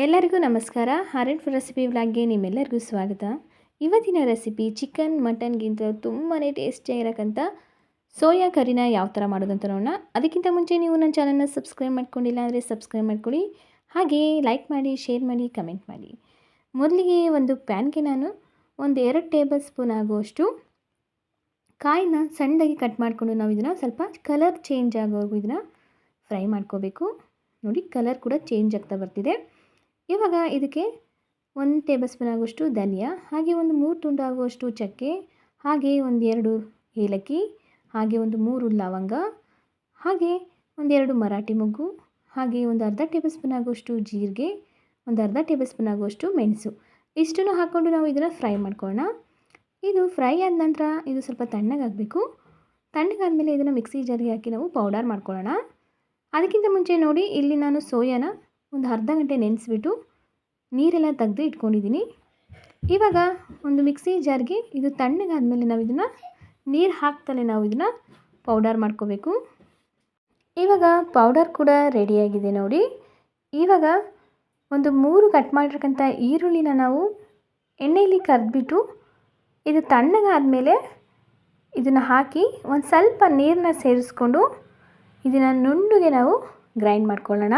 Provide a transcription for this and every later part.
ಎಲ್ಲರಿಗೂ ನಮಸ್ಕಾರ. R food recipe ವ್ಲಾಗ್ಗೆ ನಿಮ್ಮೆಲ್ಲರಿಗೂ ಸ್ವಾಗತ. ಇವತ್ತಿನ ರೆಸಿಪಿ ಚಿಕನ್ ಮಟನ್ಗಿಂತ ತುಂಬಾ ಟೇಸ್ಟಿಯಾಗಿರೋಕ್ಕಂಥ ಸೋಯಾ ಕರಿನ ಯಾವ ಥರ ಮಾಡೋದಂತ ನೋಡೋಣ. ಅದಕ್ಕಿಂತ ಮುಂಚೆ ನೀವು ನನ್ನ ಚಾನಲ್ನ ಸಬ್ಸ್ಕ್ರೈಬ್ ಮಾಡ್ಕೊಂಡಿಲ್ಲ ಅಂದರೆ ಸಬ್ಸ್ಕ್ರೈಬ್ ಮಾಡ್ಕೊಳ್ಳಿ. ಹಾಗೆ ಲೈಕ್ ಮಾಡಿ, ಶೇರ್ ಮಾಡಿ, ಕಮೆಂಟ್ ಮಾಡಿ. ಮೊದಲಿಗೆ ಒಂದು ಪ್ಯಾನ್ಗೆ ನಾನು 2 ಟೇಬಲ್ ಸ್ಪೂನ್ ಆಗುವಷ್ಟು ಕಾಯಿನ ಸಣ್ಣದಾಗಿ ಕಟ್ ಮಾಡಿಕೊಂಡು ನಾವು ಇದನ್ನು ಸ್ವಲ್ಪ ಕಲರ್ ಚೇಂಜ್ ಆಗೋವರೆಗೂ ಇದನ್ನು ಫ್ರೈ ಮಾಡ್ಕೋಬೇಕು. ನೋಡಿ, ಕಲರ್ ಕೂಡ ಚೇಂಜ್ ಆಗ್ತಾ ಬರ್ತಿದೆ. ಇವಾಗ ಇದಕ್ಕೆ 1 ಟೇಬಲ್ ಸ್ಪೂನ್ ಆಗುವಷ್ಟು ಧನಿಯಾ, ಹಾಗೆ 3 ತುಂಡು ಆಗುವಷ್ಟು ಚಕ್ಕೆ, ಹಾಗೆ 2 ಏಲಕ್ಕಿ, ಹಾಗೆ 3 ಲವಂಗ, ಹಾಗೆ 2 ಮರಾಠಿ ಮೊಗ್ಗು, ಹಾಗೆ ಅರ್ಧ ಟೇಬಲ್ ಸ್ಪೂನ್ ಆಗುವಷ್ಟು ಜೀರಿಗೆ, ಅರ್ಧ ಟೇಬಲ್ ಸ್ಪೂನ್ ಆಗುವಷ್ಟು ಮೆಣಸು, ಇಷ್ಟನ್ನು ಹಾಕ್ಕೊಂಡು ನಾವು ಇದನ್ನು ಫ್ರೈ ಮಾಡ್ಕೊಳ್ಳೋಣ. ಇದು ಫ್ರೈ ಆದ ನಂತರ ಇದು ಸ್ವಲ್ಪ ತಣ್ಣಗಾಗಬೇಕು. ತಣ್ಣಗಾದ್ಮೇಲೆ ಇದನ್ನು ಮಿಕ್ಸಿ ಜಾರಿಗೆ ಹಾಕಿ ನಾವು ಪೌಡರ್ ಮಾಡ್ಕೊಳ್ಳೋಣ. ಅದಕ್ಕಿಂತ ಮುಂಚೆ ನೋಡಿ, ಇಲ್ಲಿ ನಾನು ಸೋಯಾನ ಒಂದು ಅರ್ಧ ಗಂಟೆ ನೆನೆಸ್ಬಿಟ್ಟು ನೀರೆಲ್ಲ ತೆಗೆದು ಇಟ್ಕೊಂಡಿದ್ದೀನಿ. ಇವಾಗ ಒಂದು ಮಿಕ್ಸಿ ಜಾರ್ಗೆ ಇದು ತಣ್ಣಗಾದ್ಮೇಲೆ ನಾವು ಇದನ್ನು ನೀರು ಹಾಕ್ತಲೇ ನಾವು ಇದನ್ನು ಪೌಡರ್ ಮಾಡ್ಕೋಬೇಕು. ಇವಾಗ ಪೌಡರ್ ಕೂಡ ರೆಡಿಯಾಗಿದೆ ನೋಡಿ. ಇವಾಗ 3 ಕಟ್ ಮಾಡಿರ್ತಕ್ಕಂಥ ಈರುಳ್ಳಿನ ನಾವು ಎಣ್ಣೆಯಲ್ಲಿ ಕರೆದ್ಬಿಟ್ಟು ಇದು ತಣ್ಣಗಾದ್ಮೇಲೆ ಇದನ್ನು ಹಾಕಿ ಒಂದು ಸ್ವಲ್ಪ ನೀರನ್ನ ಸೇರಿಸ್ಕೊಂಡು ಇದನ್ನು ನುಣ್ಣಗೆ ನಾವು ಗ್ರೈಂಡ್ ಮಾಡ್ಕೊಳ್ಳೋಣ.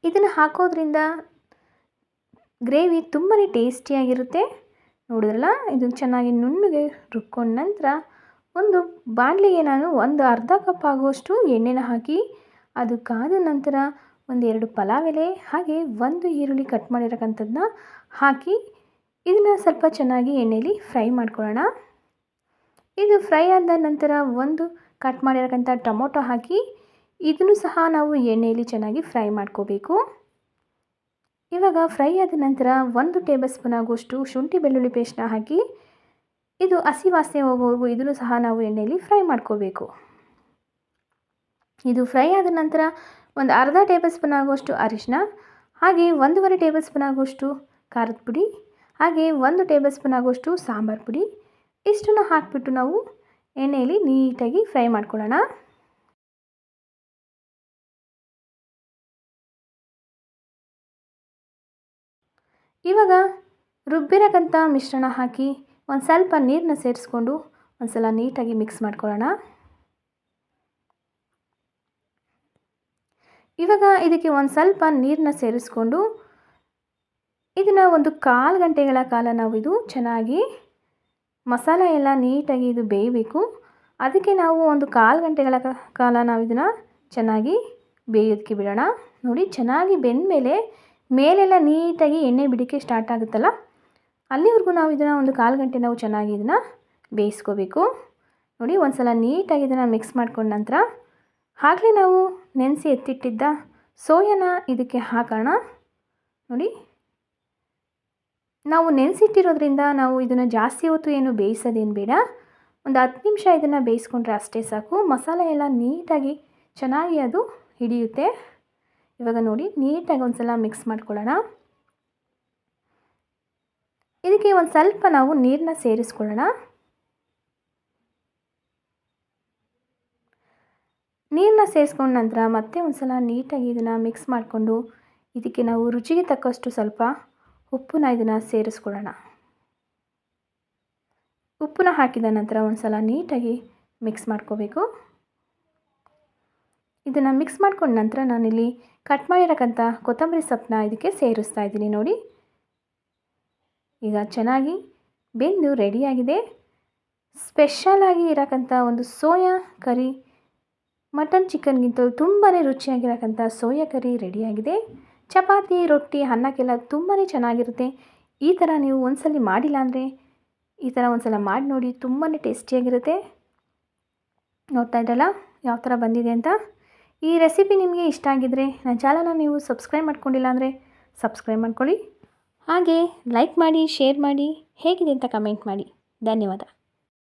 ಇದನ್ನು ಹಾಕೋದ್ರಿಂದ ಗ್ರೇವಿ ತುಂಬಾ ಟೇಸ್ಟಿಯಾಗಿರುತ್ತೆ. ನೋಡಿದ್ರಲ್ಲ, ಇದು ಚೆನ್ನಾಗಿ ನುಣ್ಣಗೆ ರುಬ್ಕೊಂಡ ನಂತರ ಒಂದು ಬಾಣಲಿಗೆ ನಾನು ಅರ್ಧ ಕಪ್ ಆಗುವಷ್ಟು ಎಣ್ಣೆನ ಹಾಕಿ ಅದು ಕಾದ ನಂತರ 2 ಪಲಾವ್ ಎಲೆ ಹಾಗೆ 1 ಈರುಳ್ಳಿ ಕಟ್ ಮಾಡಿರೋಕ್ಕಂಥದ್ದನ್ನ ಹಾಕಿ ಇದನ್ನು ಸ್ವಲ್ಪ ಚೆನ್ನಾಗಿ ಎಣ್ಣೆಯಲ್ಲಿ ಫ್ರೈ ಮಾಡ್ಕೊಳ್ಳೋಣ. ಇದು ಫ್ರೈ ಆದ ನಂತರ 1 ಕಟ್ ಮಾಡಿರೋಕ್ಕಂಥ ಟೊಮೊಟೊ ಹಾಕಿ ಇದನ್ನು ಸಹ ನಾವು ಎಣ್ಣೆಯಲ್ಲಿ ಚೆನ್ನಾಗಿ ಫ್ರೈ ಮಾಡ್ಕೋಬೇಕು. ಇವಾಗ ಫ್ರೈ ಆದ ನಂತರ 1 ಟೇಬಲ್ ಸ್ಪೂನ್ ಆಗುವಷ್ಟು ಶುಂಠಿ ಬೆಳ್ಳುಳ್ಳಿ ಪೇಸ್ಟ್ನ ಹಾಕಿ ಇದು ಹಸಿ ವಾಸನೆ ಹೋಗೋವರೆಗೂ ಇದನ್ನು ಸಹ ನಾವು ಎಣ್ಣೆಯಲ್ಲಿ ಫ್ರೈ ಮಾಡ್ಕೋಬೇಕು. ಇದು ಫ್ರೈ ಆದ ನಂತರ ಅರ್ಧ ಟೇಬಲ್ ಸ್ಪೂನ್ ಆಗುವಷ್ಟು ಅರಿಶಿನ, ಹಾಗೆ 1.5 ಟೇಬಲ್ ಸ್ಪೂನ್ ಆಗುವಷ್ಟು ಖಾರದ ಪುಡಿ, ಹಾಗೆ 1 ಟೇಬಲ್ ಸ್ಪೂನ್ ಆಗುವಷ್ಟು ಸಾಂಬಾರು ಪುಡಿ, ಇಷ್ಟನ್ನು ಹಾಕಿಬಿಟ್ಟು ನಾವು ಎಣ್ಣೆಯಲ್ಲಿ ನೀಟಾಗಿ ಫ್ರೈ ಮಾಡ್ಕೊಳ್ಳೋಣ. ಇವಾಗ ರುಬ್ಬಿರೋಕ್ಕಂಥ ಮಿಶ್ರಣ ಹಾಕಿ ಒಂದು ಸ್ವಲ್ಪ ನೀರನ್ನ ಸೇರಿಸ್ಕೊಂಡು ಒಂದು ಸಲ ನೀಟಾಗಿ ಮಿಕ್ಸ್ ಮಾಡ್ಕೊಳ್ಳೋಣ. ಇವಾಗ ಇದಕ್ಕೆ ಒಂದು ಸ್ವಲ್ಪ ನೀರನ್ನ ಸೇರಿಸ್ಕೊಂಡು ಇದನ್ನು 1/4 ಗಂಟೆಗಳ ಕಾಲ ನಾವು ಇದು ಚೆನ್ನಾಗಿ ಮಸಾಲೆ ಎಲ್ಲ ನೀಟಾಗಿ ಇದು ಬೇಯಬೇಕು. ಅದಕ್ಕೆ ನಾವು 1/4 ಗಂಟೆಗಳ ಕಾಲ ನಾವು ಇದನ್ನು ಚೆನ್ನಾಗಿ ಬೇಯೋದಕ್ಕೆ ಬಿಡೋಣ. ನೋಡಿ, ಚೆನ್ನಾಗಿ ಬೆಂದಮೇಲೆ ಮೇಲೆಲ್ಲ ನೀಟಾಗಿ ಎಣ್ಣೆ ಬಿಡೋಕ್ಕೆ ಸ್ಟಾರ್ಟ್ ಆಗುತ್ತಲ್ಲ, ಅಲ್ಲಿವರೆಗೂ ನಾವು ಇದನ್ನು 1/4 ಗಂಟೆ ನಾವು ಚೆನ್ನಾಗಿ ಇದನ್ನು ಬೇಯಿಸ್ಕೋಬೇಕು. ನೋಡಿ, ಒಂದು ಸಲ ನೀಟಾಗಿ ಇದನ್ನು ಮಿಕ್ಸ್ ಮಾಡ್ಕೊಂಡ ನಂತರ ಆಗಲೇ ನಾವು ನೆನೆಸಿ ಎತ್ತಿಟ್ಟಿದ್ದ ಸೋಯಾನ ಇದಕ್ಕೆ ಹಾಕೋಣ. ನೋಡಿ, ನಾವು ನೆನೆಸಿಟ್ಟಿರೋದ್ರಿಂದ ನಾವು ಇದನ್ನು ಜಾಸ್ತಿ ಹೊತ್ತು ಏನು ಬೇಯಿಸೋದೇನು ಬೇಡ. 10 ನಿಮಿಷ ಇದನ್ನು ಬೇಯಿಸ್ಕೊಂಡ್ರೆ ಅಷ್ಟೇ ಸಾಕು. ಮಸಾಲೆ ಎಲ್ಲ ನೀಟಾಗಿ ಚೆನ್ನಾಗಿ ಅದು ಹಿಡಿಯುತ್ತೆ. ಇವಾಗ ನೋಡಿ, ನೀಟಾಗಿ ಒಂದು ಸಲ ಮಿಕ್ಸ್ ಮಾಡ್ಕೊಳ್ಳೋಣ. ಇದಕ್ಕೆ ಒಂದು ಸ್ವಲ್ಪ ನಾವು ನೀರನ್ನ ಸೇರಿಸ್ಕೊಳ್ಳೋಣ. ನೀರನ್ನ ಸೇರಿಸ್ಕೊಂಡ ನಂತರ ಮತ್ತೆ ಒಂದು ಸಲ ನೀಟಾಗಿ ಇದನ್ನು ಮಿಕ್ಸ್ ಮಾಡಿಕೊಂಡು ಇದಕ್ಕೆ ನಾವು ರುಚಿಗೆ ತಕ್ಕಷ್ಟು ಸ್ವಲ್ಪ ಉಪ್ಪನ್ನ ಇದನ್ನು ಸೇರಿಸ್ಕೊಳ್ಳೋಣ. ಉಪ್ಪನ್ನ ಹಾಕಿದ ನಂತರ ಒಂದು ಸಲ ನೀಟಾಗಿ ಮಿಕ್ಸ್ ಮಾಡ್ಕೋಬೇಕು. ಇದನ್ನು ಮಿಕ್ಸ್ ಮಾಡ್ಕೊಂಡ ನಂತರ ನಾನಿಲ್ಲಿ ಕಟ್ ಮಾಡಿರೋಕ್ಕಂಥ ಕೊತ್ತಂಬರಿ ಸೊಪ್ಪನ್ನ ಇದಕ್ಕೆ ಸೇರಿಸ್ತಾ ಇದ್ದೀನಿ. ನೋಡಿ, ಈಗ ಚೆನ್ನಾಗಿ ಬೆಂದು ರೆಡಿಯಾಗಿದೆ. ಸ್ಪೆಷಲಾಗಿ ಇರೋಕ್ಕಂಥ ಒಂದು ಸೋಯಾ ಕರಿ, ಮಟನ್ ಚಿಕನ್ಗಿಂತ ತುಂಬಾ ರುಚಿಯಾಗಿರೋಕ್ಕಂಥ ಸೋಯಾ ಕರಿ ರೆಡಿಯಾಗಿದೆ. ಚಪಾತಿ, ರೊಟ್ಟಿ, ಅನ್ನಕ್ಕೆಲ್ಲ ತುಂಬಾ ಚೆನ್ನಾಗಿರುತ್ತೆ. ಈ ಥರ ನೀವು ಒಂದ್ಸಲ ಮಾಡಿಲ್ಲ ಅಂದರೆ ಈ ಥರ ಒಂದು ಸಲ ಮಾಡಿ ನೋಡಿ, ತುಂಬಾ ಟೇಸ್ಟಿಯಾಗಿರುತ್ತೆ. ನೋಡ್ತಾ ಇದ್ದಲ್ಲ ಯಾವ ಥರ ಬಂದಿದೆ ಅಂತ. ಈ ರೆಸಿಪಿ ನಿಮಗೆ ಇಷ್ಟ ಆಗಿದ್ದರೆ ನನ್ನ ಚಾನಲ್ನ ನೀವು ಸಬ್ಸ್ಕ್ರೈಬ್ ಮಾಡ್ಕೊಂಡಿಲ್ಲ ಅಂದರೆ ಸಬ್ಸ್ಕ್ರೈಬ್ ಮಾಡ್ಕೊಳ್ಳಿ. ಹಾಗೆ ಲೈಕ್ ಮಾಡಿ, ಶೇರ್ ಮಾಡಿ, ಹೇಗಿದೆ ಅಂತ ಕಮೆಂಟ್ ಮಾಡಿ. ಧನ್ಯವಾದ.